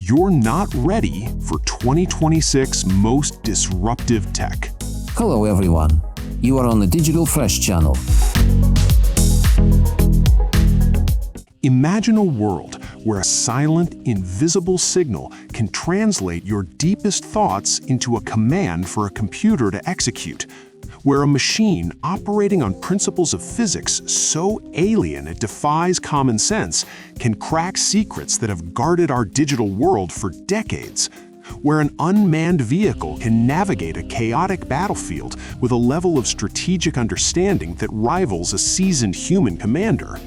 You're not ready for 2026 most disruptive tech. Hello everyone. You are on the Digital Fresh channel. Imagine a world where a silent, invisible signal can translate your deepest thoughts into a command for a computer to execute, where a machine operating on principles of physics so alien it defies common sense can crack secrets that have guarded our digital world for decades, where an unmanned vehicle can navigate a chaotic battlefield with a level of strategic understanding that rivals a seasoned human commander,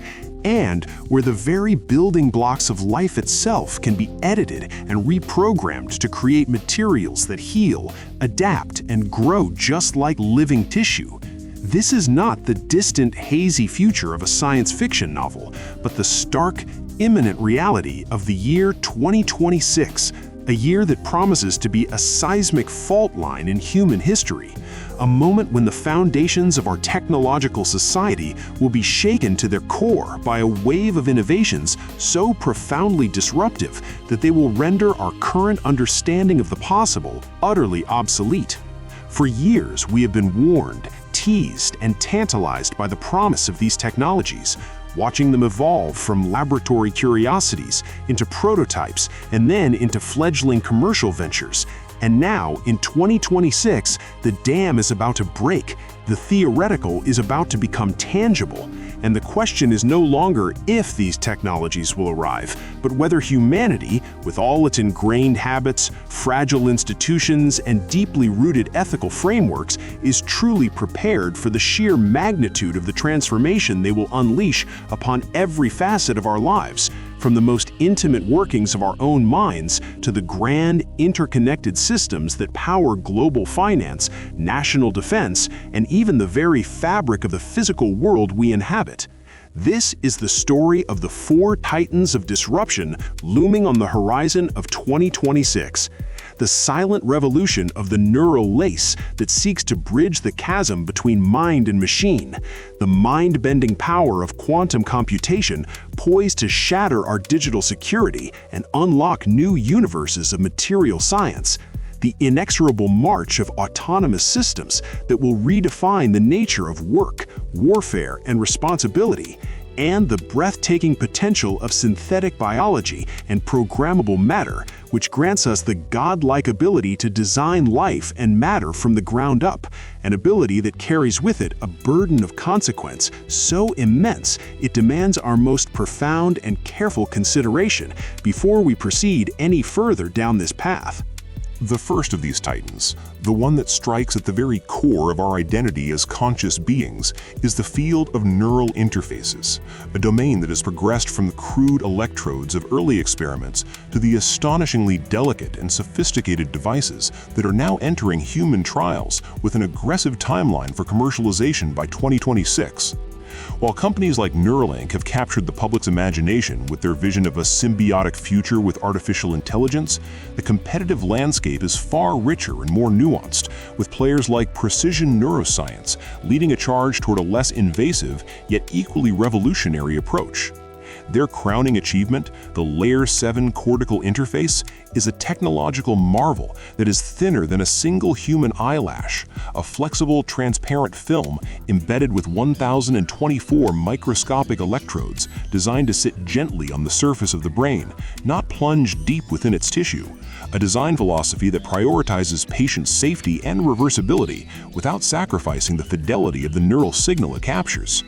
and where the very building blocks of life itself can be edited and reprogrammed to create materials that heal, adapt, and grow just like living tissue. This is not the distant, hazy future of a science fiction novel, but the stark, imminent reality of the year 2026, a year that promises to be a seismic fault line in human history, a moment when the foundations of our technological society will be shaken to their core by a wave of innovations so profoundly disruptive that they will render our current understanding of the possible utterly obsolete. For years, we have been warned, teased, and tantalized by the promise of these technologies, watching them evolve from laboratory curiosities into prototypes and then into fledgling commercial ventures. And now, in 2026, the dam is about to break, the theoretical is about to become tangible, and the question is no longer if these technologies will arrive, but whether humanity, with all its ingrained habits, fragile institutions, and deeply rooted ethical frameworks, is truly prepared for the sheer magnitude of the transformation they will unleash upon every facet of our lives, from the most intimate workings of our own minds to the grand, interconnected systems that power global finance, national defense, and even the very fabric of the physical world we inhabit. This is the story of the four titans of disruption looming on the horizon of 2026. The silent revolution of the neural lace that seeks to bridge the chasm between mind and machine, the mind-bending power of quantum computation poised to shatter our digital security and unlock new universes of material science, the inexorable march of autonomous systems that will redefine the nature of work, warfare, and responsibility, and the breathtaking potential of synthetic biology and programmable matter, which grants us the godlike ability to design life and matter from the ground up, an ability that carries with it a burden of consequence so immense it demands our most profound and careful consideration before we proceed any further down this path. The first of these titans, the one that strikes at the very core of our identity as conscious beings, is the field of neural interfaces, a domain that has progressed from the crude electrodes of early experiments to the astonishingly delicate and sophisticated devices that are now entering human trials with an aggressive timeline for commercialization by 2026. While companies like Neuralink have captured the public's imagination with their vision of a symbiotic future with artificial intelligence, the competitive landscape is far richer and more nuanced, with players like Precision Neuroscience leading a charge toward a less invasive yet equally revolutionary approach. Their crowning achievement, the Layer 7 cortical interface, is a technological marvel that is thinner than a single human eyelash, a flexible, transparent film embedded with 1,024 microscopic electrodes designed to sit gently on the surface of the brain, not plunge deep within its tissue, a design philosophy that prioritizes patient safety and reversibility without sacrificing the fidelity of the neural signal it captures.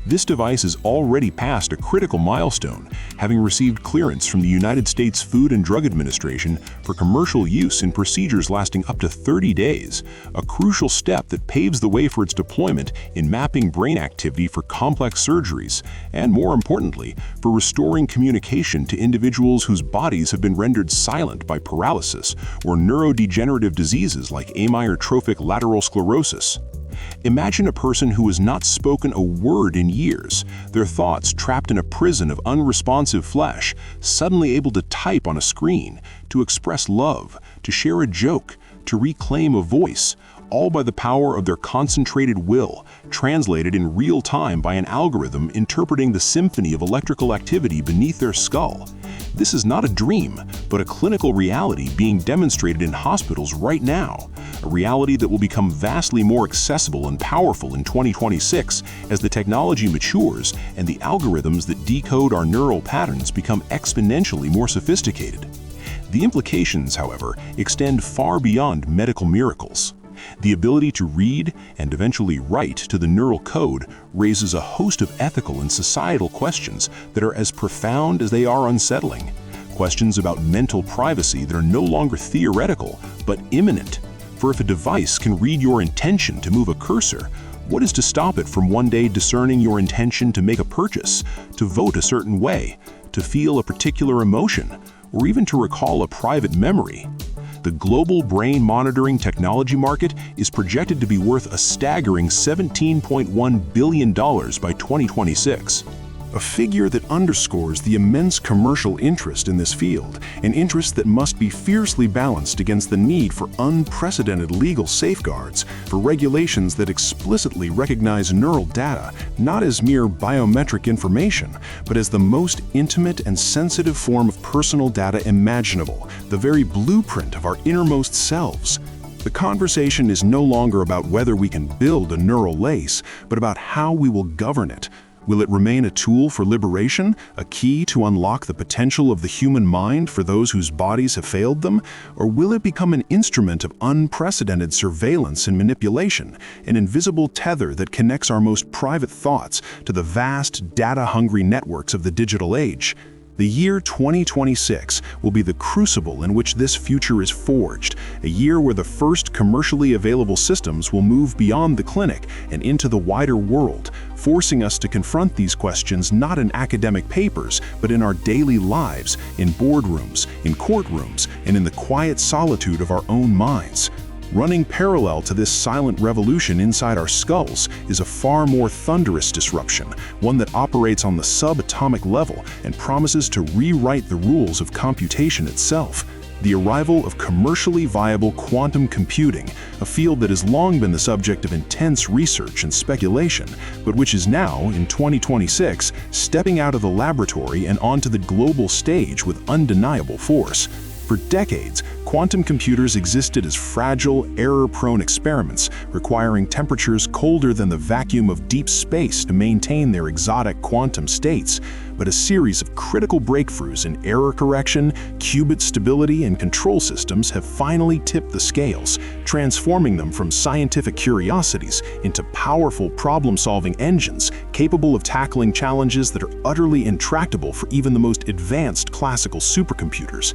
This device has already passed a critical milestone, having received clearance from the United States Food and Drug Administration for commercial use in procedures lasting up to 30 days, a crucial step that paves the way for its deployment in mapping brain activity for complex surgeries, and more importantly, for restoring communication to individuals whose bodies have been rendered silent by paralysis or neurodegenerative diseases like amyotrophic lateral sclerosis. Imagine a person who has not spoken a word in years, their thoughts trapped in a prison of unresponsive flesh, suddenly able to type on a screen, to express love, to share a joke, to reclaim a voice, all by the power of their concentrated will, translated in real time by an algorithm interpreting the symphony of electrical activity beneath their skull. This is not a dream, but a clinical reality being demonstrated in hospitals right now, a reality that will become vastly more accessible and powerful in 2026 as the technology matures and the algorithms that decode our neural patterns become exponentially more sophisticated. The implications, however, extend far beyond medical miracles. The ability to read and eventually write to the neural code raises a host of ethical and societal questions that are as profound as they are unsettling. Questions about mental privacy that are no longer theoretical, but imminent. For if a device can read your intention to move a cursor, what is to stop it from one day discerning your intention to make a purchase, to vote a certain way, to feel a particular emotion, or even to recall a private memory? The global brain monitoring technology market is projected to be worth a staggering $17.1 billion by 2026. A figure that underscores the immense commercial interest in this field, an interest that must be fiercely balanced against the need for unprecedented legal safeguards, for regulations that explicitly recognize neural data not as mere biometric information, but as the most intimate and sensitive form of personal data imaginable, the very blueprint of our innermost selves. The conversation is no longer about whether we can build a neural lace, but about how we will govern it. Will it remain a tool for liberation, a key to unlock the potential of the human mind for those whose bodies have failed them? Or will it become an instrument of unprecedented surveillance and manipulation, an invisible tether that connects our most private thoughts to the vast, data-hungry networks of the digital age? The year 2026 will be the crucible in which this future is forged, a year where the first commercially available systems will move beyond the clinic and into the wider world, forcing us to confront these questions not in academic papers, but in our daily lives, in boardrooms, in courtrooms, and in the quiet solitude of our own minds. Running parallel to this silent revolution inside our skulls is a far more thunderous disruption, one that operates on the subatomic level and promises to rewrite the rules of computation itself. The arrival of commercially viable quantum computing, a field that has long been the subject of intense research and speculation, but which is now, in 2026, stepping out of the laboratory and onto the global stage with undeniable force. For decades, quantum computers existed as fragile, error-prone experiments, requiring temperatures colder than the vacuum of deep space to maintain their exotic quantum states. But a series of critical breakthroughs in error correction, qubit stability, and control systems have finally tipped the scales, transforming them from scientific curiosities into powerful problem-solving engines capable of tackling challenges that are utterly intractable for even the most advanced classical supercomputers.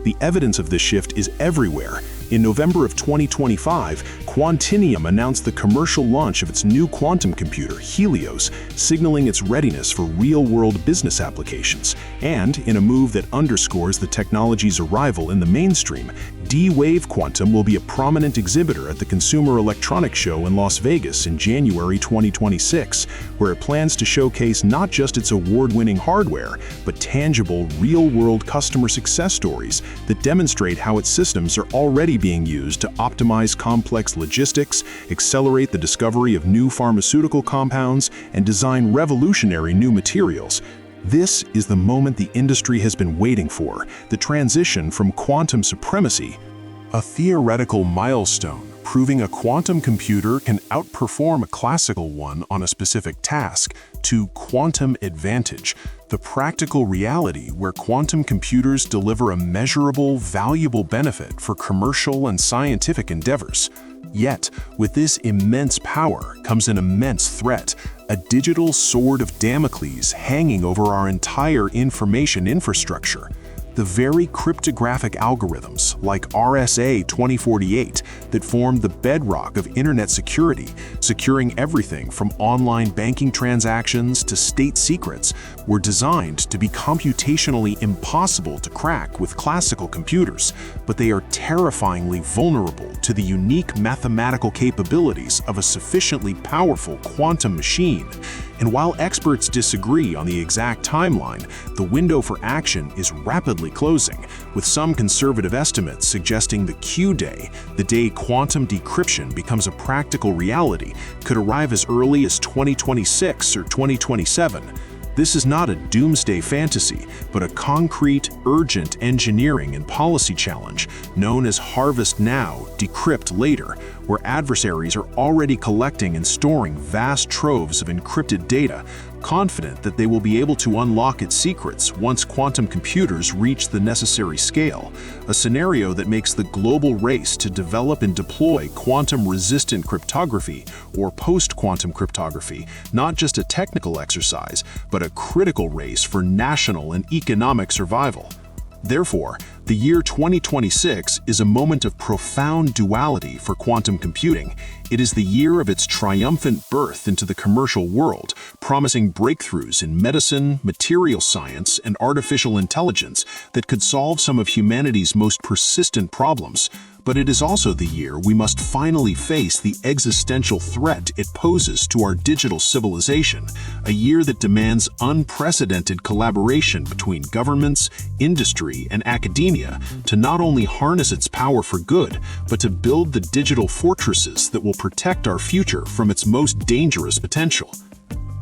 The evidence of this shift is everywhere. In November of 2025, Quantinium announced the commercial launch of its new quantum computer, Helios, signaling its readiness for real-world business applications. And, in a move that underscores the technology's arrival in the mainstream, D-Wave Quantum will be a prominent exhibitor at the Consumer Electronics Show in Las Vegas in January 2026, where it plans to showcase not just its award-winning hardware, but tangible, real-world customer success stories that demonstrate how its systems are already being used to optimize complex logistics, accelerate the discovery of new pharmaceutical compounds, and design revolutionary new materials. This is the moment the industry has been waiting for, the transition from quantum supremacy, a theoretical milestone proving a quantum computer can outperform a classical one on a specific task, to quantum advantage, the practical reality where quantum computers deliver a measurable, valuable benefit for commercial and scientific endeavors. Yet, with this immense power comes an immense threat, a digital sword of Damocles hanging over our entire information infrastructure. The very cryptographic algorithms, like RSA 2048, that form the bedrock of internet security, securing everything from online banking transactions to state secrets, were designed to be computationally impossible to crack with classical computers, but they are terrifyingly vulnerable to the unique mathematical capabilities of a sufficiently powerful quantum machine. And while experts disagree on the exact timeline, the window for action is rapidly closing, with some conservative estimates suggesting the Q-day, the day quantum decryption becomes a practical reality, could arrive as early as 2026 or 2027. This is not a doomsday fantasy, but a concrete, urgent engineering and policy challenge known as Harvest Now, Decrypt Later, where adversaries are already collecting and storing vast troves of encrypted data, confident that they will be able to unlock its secrets once quantum computers reach the necessary scale, a scenario that makes the global race to develop and deploy quantum-resistant cryptography, or post-quantum cryptography, not just a technical exercise, but a critical race for national and economic survival. Therefore, the year 2026 is a moment of profound duality for quantum computing. It is the year of its triumphant birth into the commercial world, promising breakthroughs in medicine, material science, and artificial intelligence that could solve some of humanity's most persistent problems. But it is also the year we must finally face the existential threat it poses to our digital civilization, a year that demands unprecedented collaboration between governments, industry, and academia to not only harness its power for good, but to build the digital fortresses that will protect our future from its most dangerous potential.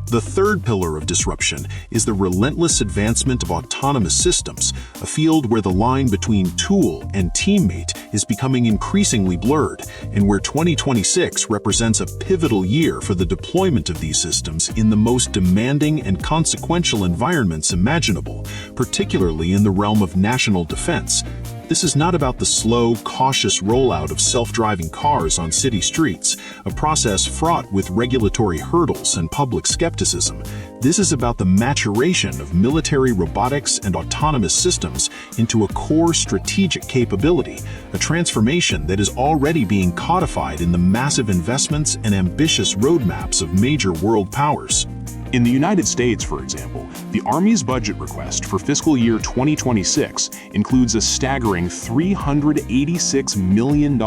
The third pillar of disruption is the relentless advancement of autonomous systems, a field where the line between tool and teammate is becoming increasingly blurred, and where 2026 represents a pivotal year for the deployment of these systems in the most demanding and consequential environments imaginable, particularly in the realm of national defense. This is not about the slow, cautious rollout of self-driving cars on city streets, a process fraught with regulatory hurdles and public skepticism. This is about the maturation of military robotics and autonomous systems into a core strategic capability, a transformation that is already being codified in the massive investments and ambitious roadmaps of major world powers. In the United States, for example, the Army's budget request for fiscal year 2026 includes a staggering $386 million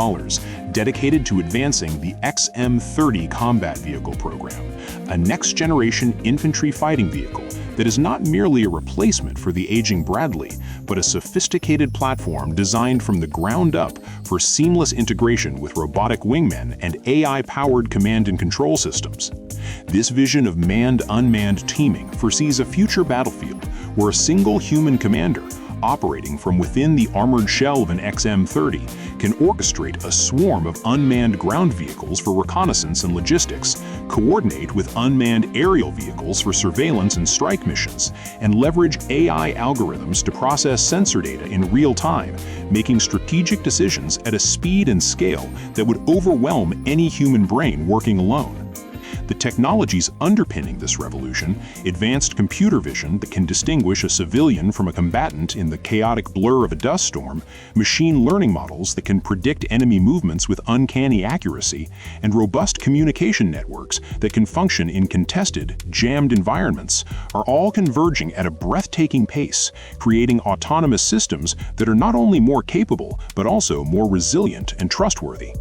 dedicated to advancing the XM-30 combat vehicle program, a next-generation infantry fighting vehicle that is not merely a replacement for the aging Bradley, but a sophisticated platform designed from the ground up for seamless integration with robotic wingmen and AI-powered command and control systems. This vision of manned-unmanned teaming foresees a future battlefield where a single human commander, operating from within the armored shell of an XM-30, can orchestrate a swarm of unmanned ground vehicles for reconnaissance and logistics, coordinate with unmanned aerial vehicles for surveillance and strike missions, and leverage AI algorithms to process sensor data in real time, making strategic decisions at a speed and scale that would overwhelm any human brain working alone. The technologies underpinning this revolution, advanced computer vision that can distinguish a civilian from a combatant in the chaotic blur of a dust storm, machine learning models that can predict enemy movements with uncanny accuracy, and robust communication networks that can function in contested, jammed environments, are all converging at a breathtaking pace, creating autonomous systems that are not only more capable, but also more resilient and trustworthy.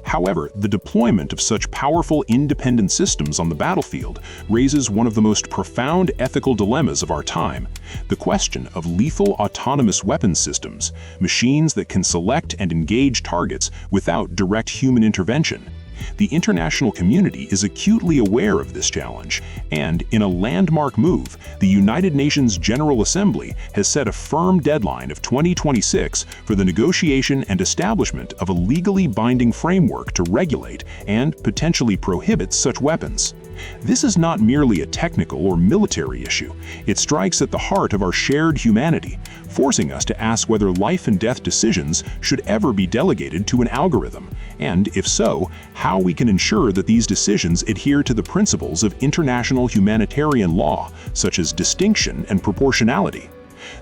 However, the deployment of such powerful independent systems on the battlefield raises one of the most profound ethical dilemmas of our time: the question of lethal autonomous weapons systems, machines that can select and engage targets without direct human intervention. The international community is acutely aware of this challenge, and in a landmark move, the United Nations General Assembly has set a firm deadline of 2026 for the negotiation and establishment of a legally binding framework to regulate and potentially prohibit such weapons. This is not merely a technical or military issue. It strikes at the heart of our shared humanity, forcing us to ask whether life and death decisions should ever be delegated to an algorithm, and if so, how we can ensure that these decisions adhere to the principles of international humanitarian law, such as distinction and proportionality.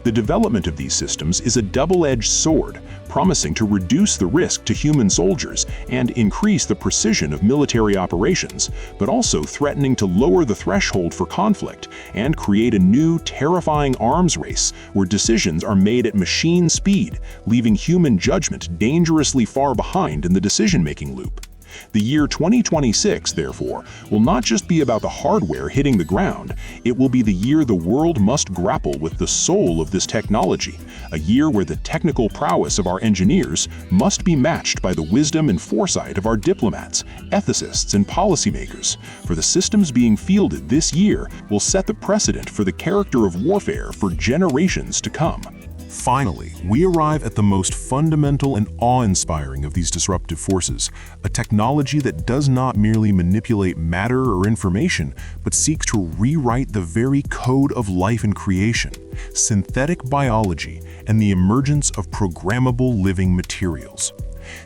The development of these systems is a double-edged sword, promising to reduce the risk to human soldiers and increase the precision of military operations, but also threatening to lower the threshold for conflict and create a new, terrifying arms race where decisions are made at machine speed, leaving human judgment dangerously far behind in the decision-making loop. The year 2026, therefore, will not just be about the hardware hitting the ground, it will be the year the world must grapple with the soul of this technology, a year where the technical prowess of our engineers must be matched by the wisdom and foresight of our diplomats, ethicists, and policymakers, for the systems being fielded this year will set the precedent for the character of warfare for generations to come. Finally, we arrive at the most fundamental and awe-inspiring of these disruptive forces, a technology that does not merely manipulate matter or information, but seeks to rewrite the very code of life and creation, synthetic biology, and the emergence of programmable living materials.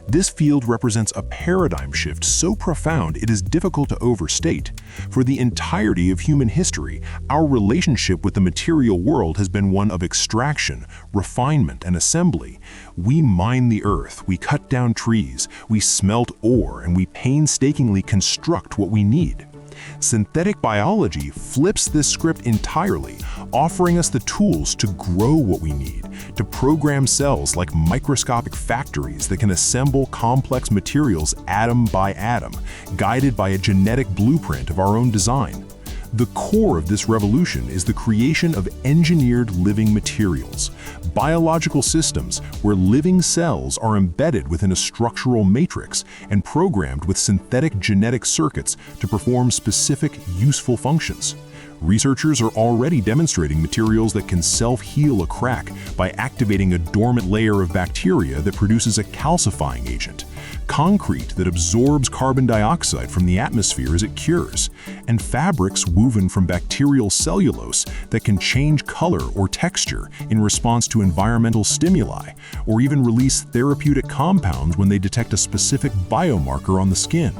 This field represents a paradigm shift so profound it is difficult to overstate. For the entirety of human history, our relationship with the material world has been one of extraction, refinement, and assembly. We mine the earth, we cut down trees, we smelt ore, and we painstakingly construct what we need. Synthetic biology flips this script entirely, offering us the tools to grow what we need, to program cells like microscopic factories that can assemble complex materials atom by atom, guided by a genetic blueprint of our own design. The core of this revolution is the creation of engineered living materials, biological systems where living cells are embedded within a structural matrix and programmed with synthetic genetic circuits to perform specific, useful functions. Researchers are already demonstrating materials that can self-heal a crack by activating a dormant layer of bacteria that produces a calcifying agent, concrete that absorbs carbon dioxide from the atmosphere as it cures, and fabrics woven from bacterial cellulose that can change color or texture in response to environmental stimuli, or even release therapeutic compounds when they detect a specific biomarker on the skin.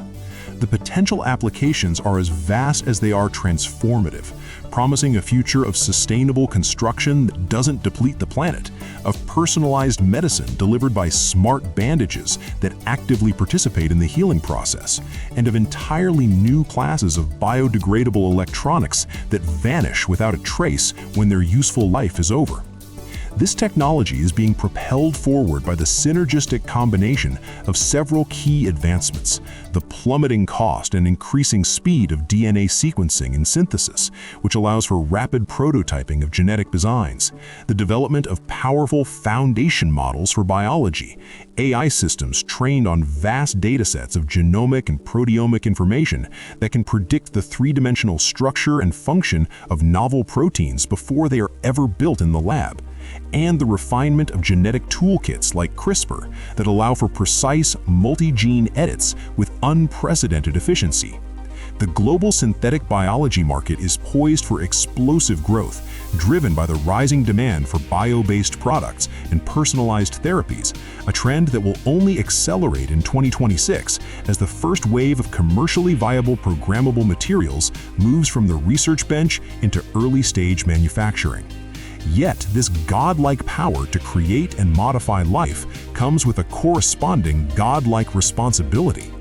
The potential applications are as vast as they are transformative, promising a future of sustainable construction that doesn't deplete the planet, of personalized medicine delivered by smart bandages that actively participate in the healing process, and of entirely new classes of biodegradable electronics that vanish without a trace when their useful life is over. This technology is being propelled forward by the synergistic combination of several key advancements: the plummeting cost and increasing speed of DNA sequencing and synthesis, which allows for rapid prototyping of genetic designs, the development of powerful foundation models for biology, AI systems trained on vast datasets of genomic and proteomic information that can predict the three-dimensional structure and function of novel proteins before they are ever built in the lab, and the refinement of genetic toolkits like CRISPR that allow for precise multi-gene edits with unprecedented efficiency. The global synthetic biology market is poised for explosive growth, driven by the rising demand for bio-based products and personalized therapies, a trend that will only accelerate in 2026 as the first wave of commercially viable programmable materials moves from the research bench into early-stage manufacturing. Yet, this godlike power to create and modify life comes with a corresponding godlike responsibility.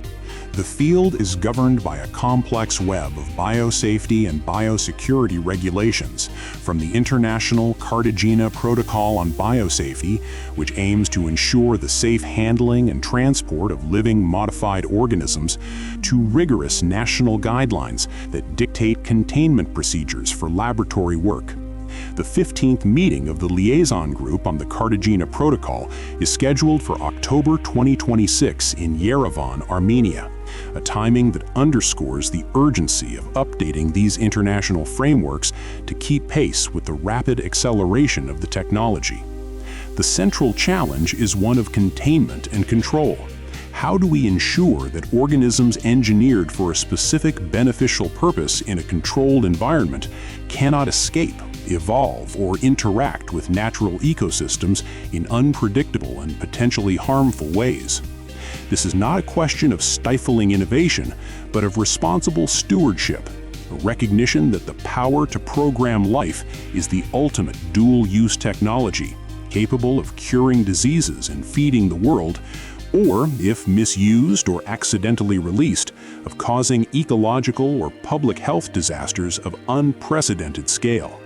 The field is governed by a complex web of biosafety and biosecurity regulations, from the International Cartagena Protocol on Biosafety, which aims to ensure the safe handling and transport of living modified organisms, to rigorous national guidelines that dictate containment procedures for laboratory work. The 15th meeting of the Liaison Group on the Cartagena Protocol is scheduled for October 2026 in Yerevan, Armenia, a timing that underscores the urgency of updating these international frameworks to keep pace with the rapid acceleration of the technology. The central challenge is one of containment and control. How do we ensure that organisms engineered for a specific beneficial purpose in a controlled environment cannot escape, evolve, or interact with natural ecosystems in unpredictable and potentially harmful ways? This is not a question of stifling innovation, but of responsible stewardship, a recognition that the power to program life is the ultimate dual-use technology, capable of curing diseases and feeding the world, or, if misused or accidentally released, of causing ecological or public health disasters of unprecedented scale.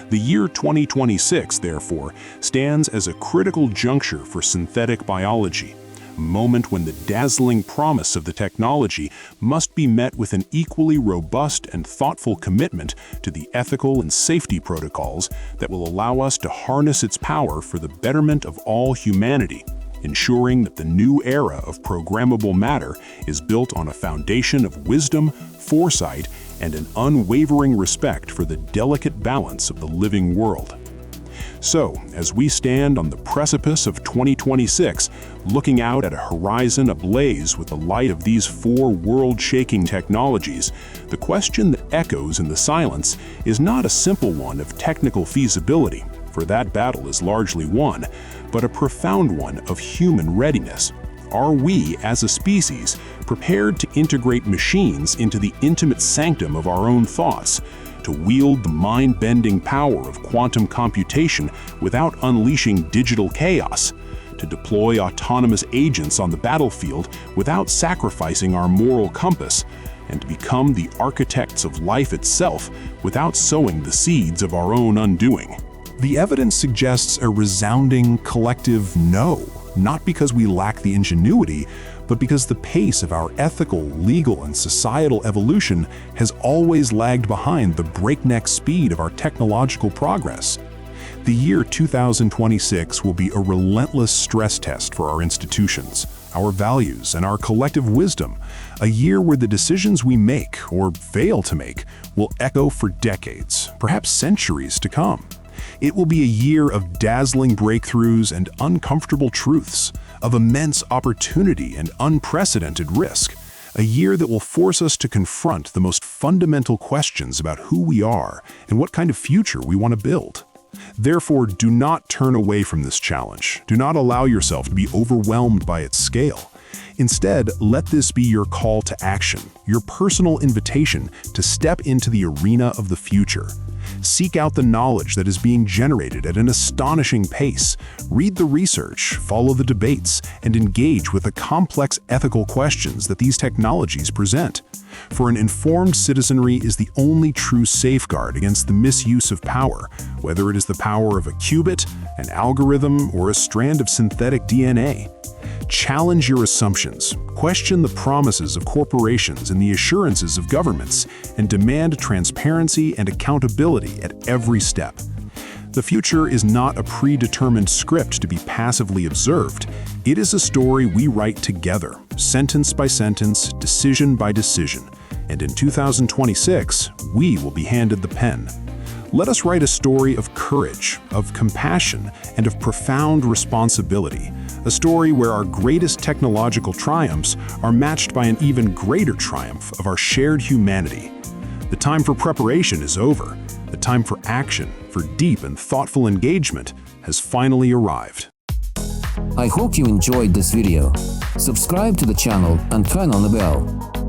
The year 2026, therefore, stands as a critical juncture for synthetic biology, a moment when the dazzling promise of the technology must be met with an equally robust and thoughtful commitment to the ethical and safety protocols that will allow us to harness its power for the betterment of all humanity, ensuring that the new era of programmable matter is built on a foundation of wisdom, foresight, and an unwavering respect for the delicate balance of the living world. So, as we stand on the precipice of 2026, looking out at a horizon ablaze with the light of these four world-shaking technologies, the question that echoes in the silence is not a simple one of technical feasibility, for that battle is largely won, but a profound one of human readiness. Are we, as a species, prepared to integrate machines into the intimate sanctum of our own thoughts, to wield the mind-bending power of quantum computation without unleashing digital chaos, to deploy autonomous agents on the battlefield without sacrificing our moral compass, and to become the architects of life itself without sowing the seeds of our own undoing? The evidence suggests a resounding collective no, not because we lack the ingenuity, but because the pace of our ethical, legal, and societal evolution has always lagged behind the breakneck speed of our technological progress. The year 2026 will be a relentless stress test for our institutions, our values, and our collective wisdom, a year where the decisions we make, or fail to make, will echo for decades, perhaps centuries to come. It will be a year of dazzling breakthroughs and uncomfortable truths, of immense opportunity and unprecedented risk, a year that will force us to confront the most fundamental questions about who we are and what kind of future we want to build. Therefore, do not turn away from this challenge. Do not allow yourself to be overwhelmed by its scale. Instead, let this be your call to action, your personal invitation to step into the arena of the future. Seek out the knowledge that is being generated at an astonishing pace. Read the research, follow the debates, and engage with the complex ethical questions that these technologies present. For an informed citizenry is the only true safeguard against the misuse of power, whether it is the power of a qubit, an algorithm, or a strand of synthetic DNA. Challenge your assumptions, question the promises of corporations and the assurances of governments, and demand transparency and accountability at every step. The future is not a predetermined script to be passively observed. It is a story we write together, sentence by sentence, decision by decision. And in 2026, we will be handed the pen. Let us write a story of courage, of compassion, and of profound responsibility. A story where our greatest technological triumphs are matched by an even greater triumph of our shared humanity. The time for preparation is over. The time for action, for deep and thoughtful engagement, has finally arrived. I hope you enjoyed this video. Subscribe to the channel and turn on the bell.